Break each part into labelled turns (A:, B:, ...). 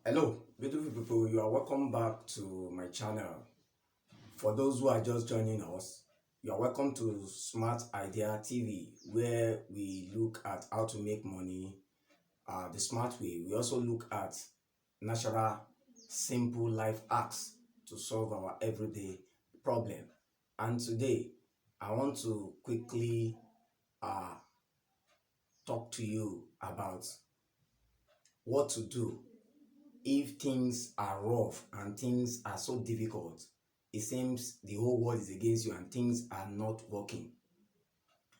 A: Hello, beautiful people. You are welcome back to my channel. For those who are just joining us, you are welcome to Smart Idea TV, where we look at how to make money the smart way. We also look at natural, simple life hacks to solve our everyday problem. And today, I want to quickly uh, talk to you about what to do if things are rough and things are so difficult. It seems the whole world is against you and things are not working.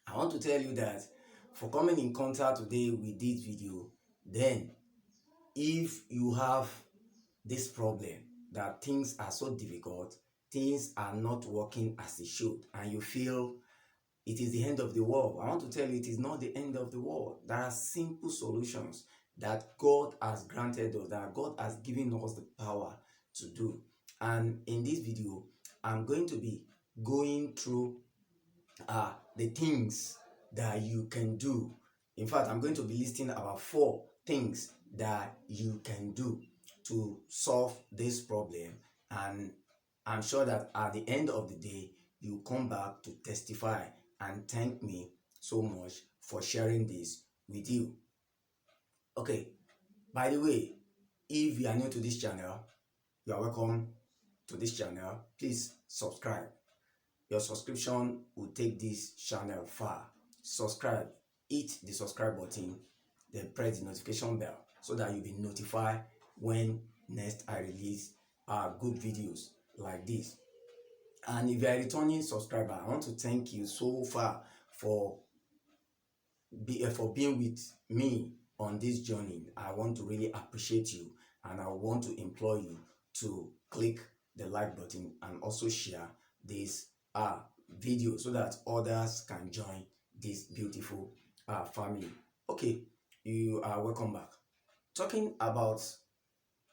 A: I want to tell you that for coming in contact today with this video, then if you have this problem that things are so difficult, things are not working as it should, and you feel it is the end of the world, I want to tell you it is not the end of the world. There are simple solutions that God has granted us, that God has given us the power to do. And in this video, I'm going to be going through the things that you can do. In fact, I'm going to be listing about 4 things that you can do to solve this problem. And I'm sure that at the end of the day, you come back to testify and thank me so much for sharing this with you. Okay, by the way, if you are new to this channel, you are welcome to this channel. Please subscribe. Your subscription will take this channel far. Subscribe, hit the subscribe button, then press the notification bell so that you'll be notified when next I release good videos like this. And if you are a returning subscriber, I want to thank you so far for being with me on this journey. I want to really appreciate you, and I want to implore you to click the like button and also share this video so that others can join this beautiful family. Okay, you are welcome back. Talking about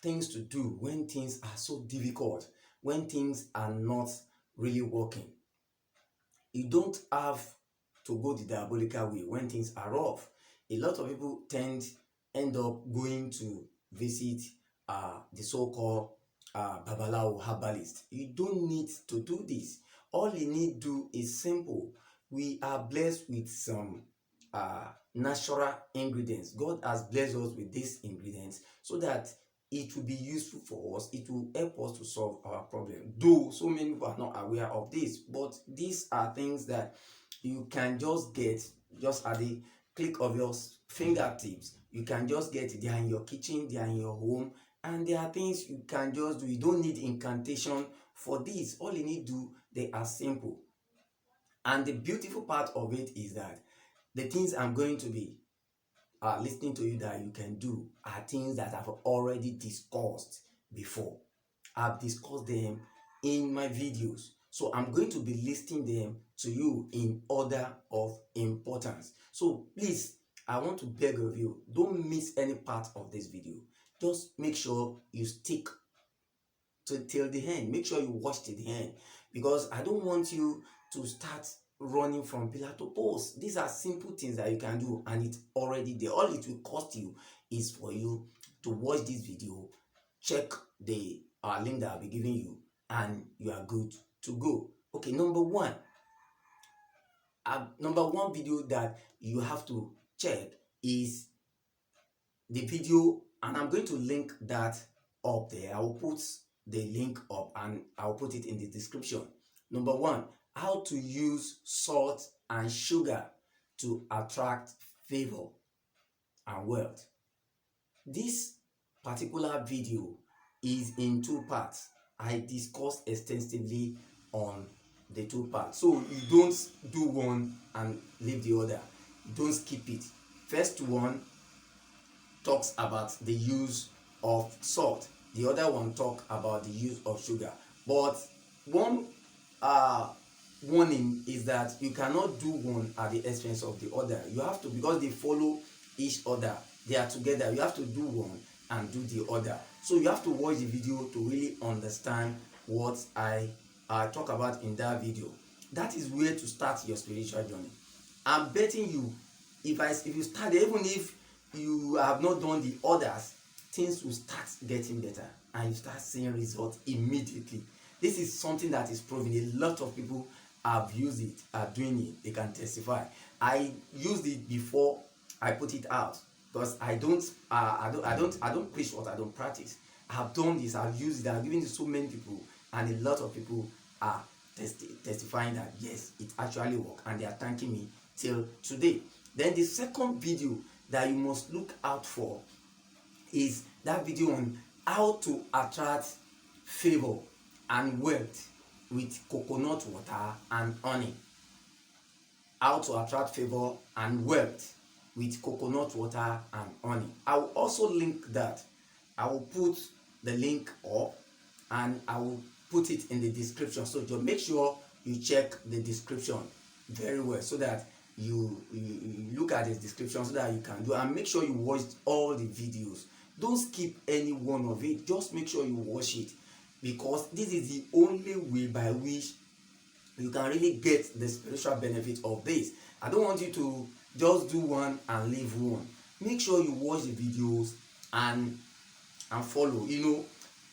A: things to do when things are so difficult, when things are not really working. You don't have to go the diabolical way when things are rough. A lot of people end up going to visit the so-called babalawo herbalist. You don't need to do this. All you need to do is simple. We are blessed with some natural ingredients. God has blessed us with these ingredients so that it will be useful for us. It will help us to solve our problem. Though so many people are not aware of this, but these are things that you can just get just at the click of your fingertips. You can just get it. They are in your kitchen, they are in your home, and there are things you can just do. You don't need incantation for this. All you need to do, they are simple. And the beautiful part of it is that the things I'm going to be listening to you that you can do are things that I've already discussed before. I've discussed them in my videos. So I'm going to be listing them to you in order of importance. So please, I want to beg of you, don't miss any part of this video. Just make sure you stick till the end. Make sure you watch till the end, because I don't want you to start running from pillar to post. These are simple things that you can do, and it's already there. All it will cost you is for you to watch this video, check the link that I'll be giving you, and you are good to go. Okay, number one video that you have to check is the video, and I'm going to link that up there. I will put the link up and I'll put it in the description. Number one, how to use salt and sugar to attract favor and wealth. This particular video is in 2 parts. I discussed extensively on the 2 parts, so you don't do one and leave the other. Don't skip it. First one talks about the use of salt, the other one talk about the use of sugar. But one warning is that you cannot do one at the expense of the other. You have to, because they follow each other, they are together. You have to do one and do the other. So you have to watch the video to really understand what I talk about in that video. That is where to start your spiritual journey. I'm betting you, if you start, even if you have not done the others, things will start getting better and you start seeing results immediately. This is something that is proven. A lot of people have used it, are doing it, they can testify. I used it before I put it out, because I don't preach what I don't practice. I have done this, I've used it, I've given it to so many people, and a lot of people are testifying that yes, it actually worked, and they are thanking me till today. Then the second video that you must look out for is that video on how to attract favor and wealth with coconut water and honey. How to attract favor and wealth with coconut water and honey. I will also link that. I will put the link up and I will put it in the description. So just make sure you check the description very well, so that you look at the description, so that you can do, and make sure you watch all the videos. Don't skip any one of it. Just make sure you watch it, because this is the only way by which you can really get the spiritual benefit of this. I don't want you to just do one and leave one. Make sure you watch the videos and follow.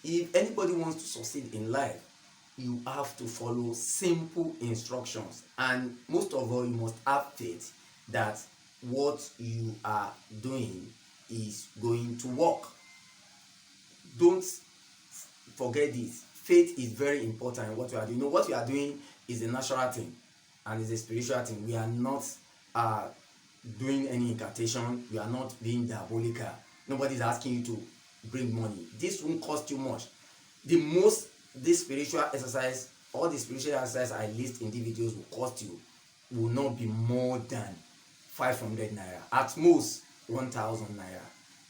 A: If anybody wants to succeed in life, you have to follow simple instructions, and most of all, you must have faith that what you are doing is going to work. Don't forget this. Faith is very important in what you are doing. What you are doing is a natural thing and is a spiritual thing. We are not doing any incantation. We are not being diabolical. Nobody is asking you to bring money. This won't cost you much. This spiritual exercise, all the spiritual exercise I list in the videos will cost you, will not be more than 500 naira, at most 1000 naira,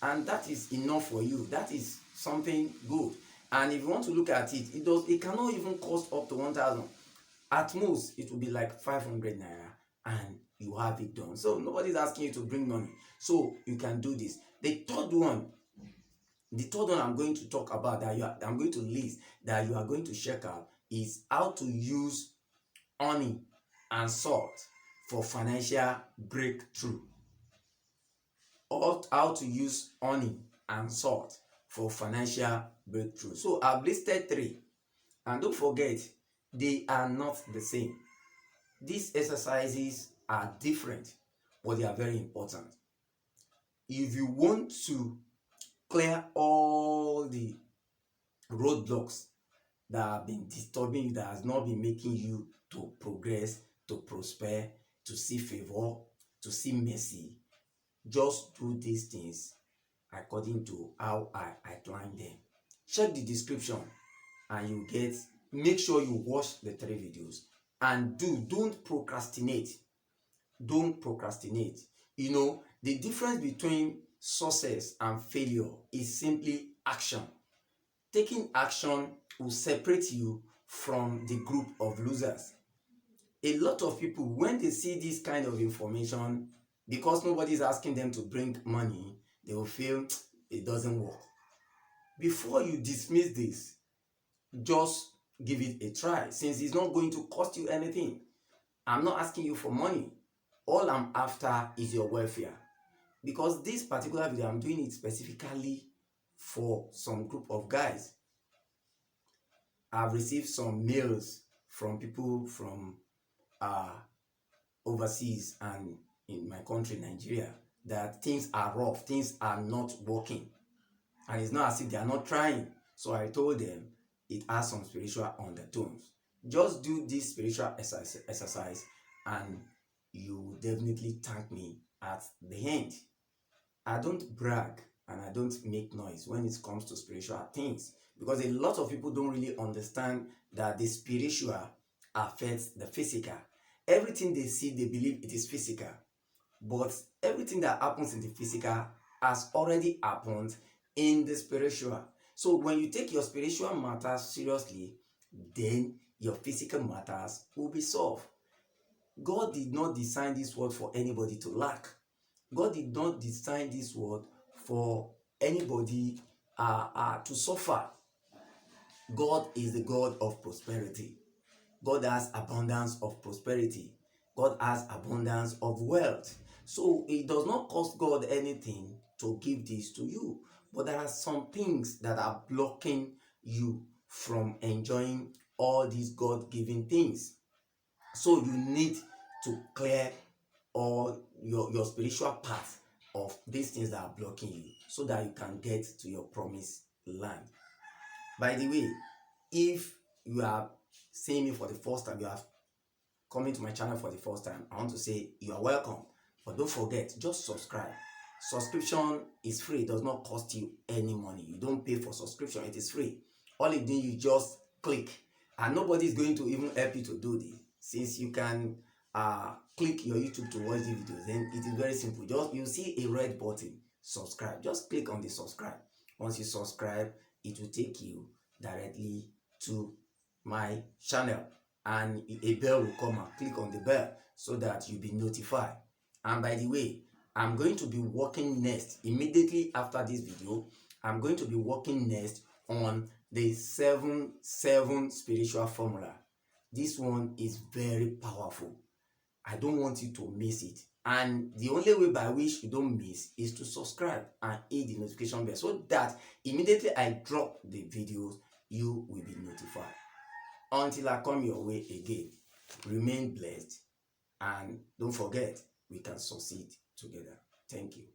A: and that is enough for you. That is something good. And if you want to look at it, it cannot even cost up to 1000. At most it will be like 500 naira and you have it done. So nobody's asking you to bring money, so you can do this. The third one I'm going to talk about, I'm going to list, that you are going to check out, is how to use honey and salt for financial breakthrough. Or how to use honey and salt for financial breakthrough. So I've listed 3, and don't forget, they are not the same. These exercises are different, but they are very important. If you want to clear all the roadblocks that have been disturbing you, that has not been making you to progress, to prosper, to see favor, to see mercy, just do these things according to how I outlined them. Check the description and you make sure you watch the 3 videos, and don't procrastinate. Don't procrastinate. The difference between success and failure is simply action. Taking action will separate you from the group of losers. A lot of people, when they see this kind of information, because nobody is asking them to bring money, they will feel it doesn't work. Before you dismiss this, just give it a try, since it's not going to cost you anything. I'm not asking you for money. All I'm after is your welfare. Because this particular video, I'm doing it specifically for some group of guys. I've received some mails from people from overseas and in my country, Nigeria, that things are rough, things are not working, and it's not as if they are not trying. So I told them it has some spiritual undertones. Just do this spiritual exercise and you definitely thank me at the end. I don't brag and I don't make noise when it comes to spiritual things, because a lot of people don't really understand that the spiritual affects the physical. Everything they see, they believe it is physical, but everything that happens in the physical has already happened in the spiritual. So when you take your spiritual matters seriously, then your physical matters will be solved. God did not design this world for anybody to lack. God did not design this world for anybody to suffer. God is the God of prosperity. God has abundance of prosperity. God has abundance of wealth. So it does not cost God anything to give this to you. But there are some things that are blocking you from enjoying all these God-given things. So you need to clear all your spiritual path of these things that are blocking you so that you can get to your promised land. By the way, if you are seeing me for the first time, you are coming to my channel for the first time, I want to say you are welcome. But don't forget, just subscribe. Subscription is free. It does not cost you any money. You don't pay for subscription. It is free. All you do, you just click, and nobody is going to even help you to do this. Since you can click your YouTube to watch the videos, then it is very simple. Just you see a red button, subscribe. Just click on the subscribe. Once you subscribe, it will take you directly to my channel, and a bell will come and click on the bell so that you'll be notified. And by the way, I'm going to be working next immediately after this video. I'm going to be working next on the 7-7 spiritual formula. This one is very powerful. I don't want you to miss it. And the only way by which you don't miss is to subscribe and hit the notification bell so that immediately I drop the videos, you will be notified. Until I come your way again, remain blessed, and don't forget, we can succeed together. Thank you.